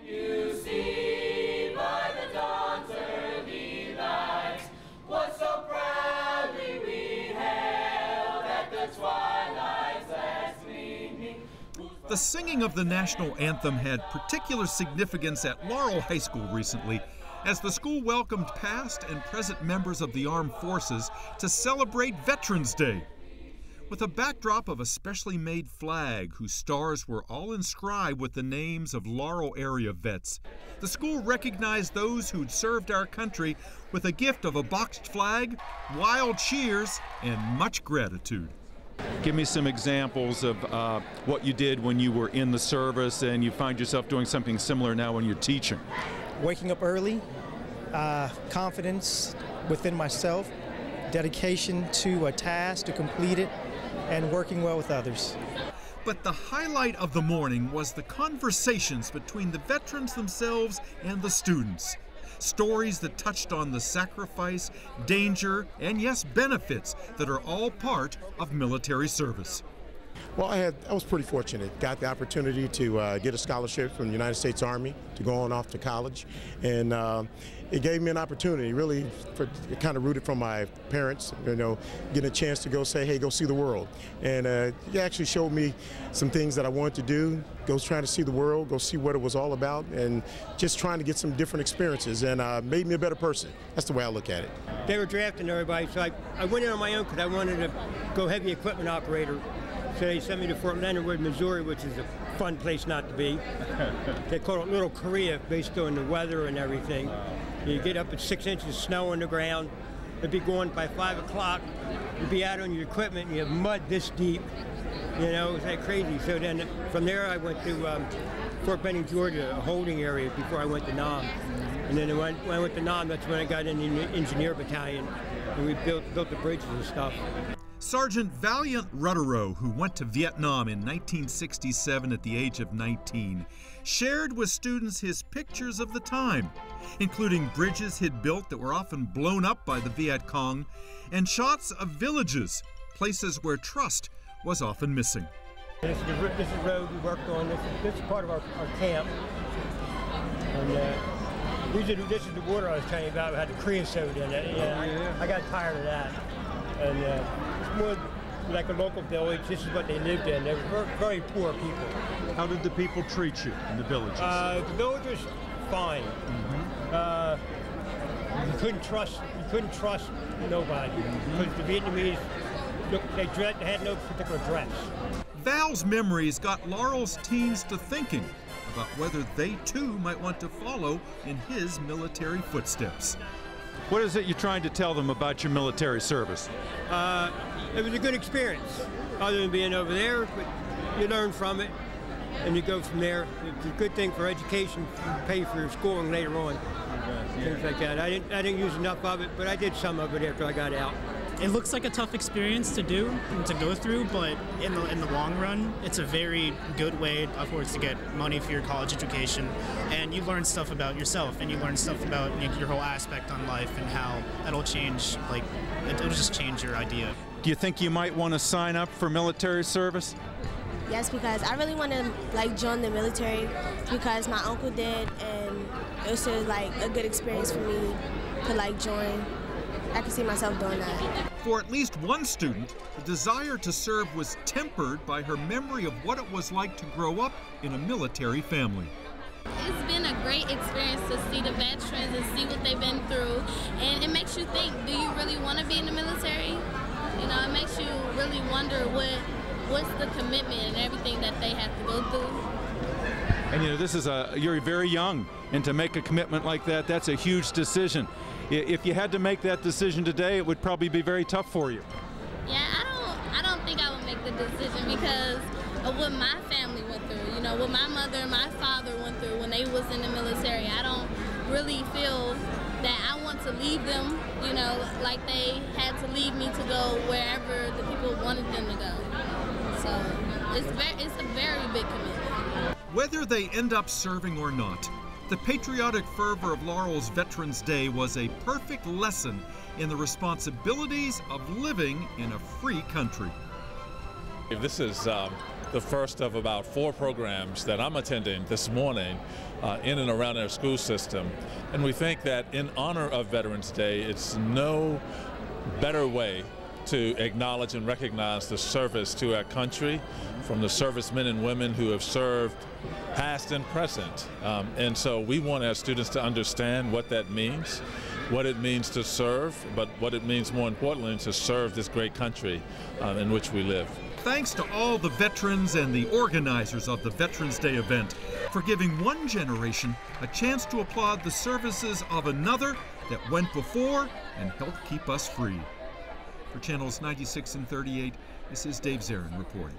You see by the dawn's early light what so proudly we hailed at the twilight's last gleaming. The singing of the national anthem had particular significance at Laurel High School recently, as the school welcomed past and present members of the armed forces to celebrate Veterans Day. With a backdrop of a specially made flag whose stars were all inscribed with the names of Laurel area vets, the school recognized those who'd served our country with a gift of a boxed flag, wild cheers, and much gratitude. Give me some examples of what you did when you were in the service and you find yourself doing something similar now when you're teaching. Waking up early, confidence within myself, dedication to a task to complete it, and working well with others. But the highlight of the morning was the conversations between the veterans themselves and the students. Stories that touched on the sacrifice, danger, and yes, benefits that are all part of military service. Well, I was pretty fortunate. Got the opportunity to get a scholarship from the United States Army to go on off to college, and it gave me an opportunity, really, it kind of rooted from my parents, getting a chance to go say, hey, go see the world. And it actually showed me some things that I wanted to do, go trying to see the world, go see what it was all about, and just trying to get some different experiences, and made me a better person. That's the way I look at it. They were drafting everybody, so I went in on my own because I wanted to go heavy equipment operator. So they sent me to Fort Leonard Wood, Missouri, which is a fun place not to be. They call it Little Korea based on the weather and everything. You get up at 6 inches of snow on the ground. It'd be going by 5 o'clock. You'd be out on your equipment and you have mud this deep. It was like crazy. So then from there I went to Fort Benning, Georgia, a holding area before I went to Nam. And then when I went to Nam, that's when I got in the engineer battalion and we built the bridges and stuff. Sergeant Valiant Rutterow, who went to Vietnam in 1967 at the age of 19, shared with students his pictures of the time, including bridges he'd built that were often blown up by the Viet Cong, and shots of villages, places where trust was often missing. This is the road we worked on. This is part of our camp. And this is the water I was telling you about. It had the creosote in it. I got tired of that. And it's more like a local village. This is what they lived in. They were very poor people. How did the people treat you in the villages? The villagers, fine. You couldn't trust nobody because the Vietnamese, they had no particular dress. Val's memories got Laurel's teens to thinking about whether they too might want to follow in his military footsteps. What is it you're trying to tell them about your military service? It was a good experience, other than being over there, but you learn from it, and you go from there. It's a good thing for education, you pay for your schooling later on, things like that. I didn't use enough of it, but I did some of it after I got out. It looks like a tough experience to do and to go through, but in the long run, it's a very good way, of course, to get money for your college education, and you learn stuff about yourself, and you learn stuff about your whole aspect on life and how that'll change. It'll just change your idea. Do you think you might want to sign up for military service? Yes, because I really want to join the military because my uncle did, and it was a good experience for me to join. I can see myself doing that. For at least one student, the desire to serve was tempered by her memory of what it was like to grow up in a military family. It's been a great experience to see the veterans and see what they've been through, and it makes you think, do you really want to be in the military? It makes you really wonder what's the commitment and everything that they have to go through. And you're very young, and to make a commitment like that, that's a huge decision. If you had to make that decision today, it would probably be very tough for you. Yeah, I don't think I would make the decision because of what my family went through. What my mother and my father went through when they was in the military. I don't really feel that I want to leave them, like they had to leave me to go wherever the people wanted them to go. So it's a very big commitment. Whether they end up serving or not, the patriotic fervor of Laurel's Veterans Day was a perfect lesson in the responsibilities of living in a free country. This is the first of about 4 programs that I'm attending this morning in and around our school system. And we think that in honor of Veterans Day, it's no better way to acknowledge and recognize the service to our country from the servicemen and women who have served past and present. And so we want our students to understand what that means, what it means to serve, but what it means more importantly to serve this great country in which we live. Thanks to all the veterans and the organizers of the Veterans Day event for giving one generation a chance to applaud the services of another that went before and helped keep us free. For Channels 96 and 38, this is Dave Zarin reporting.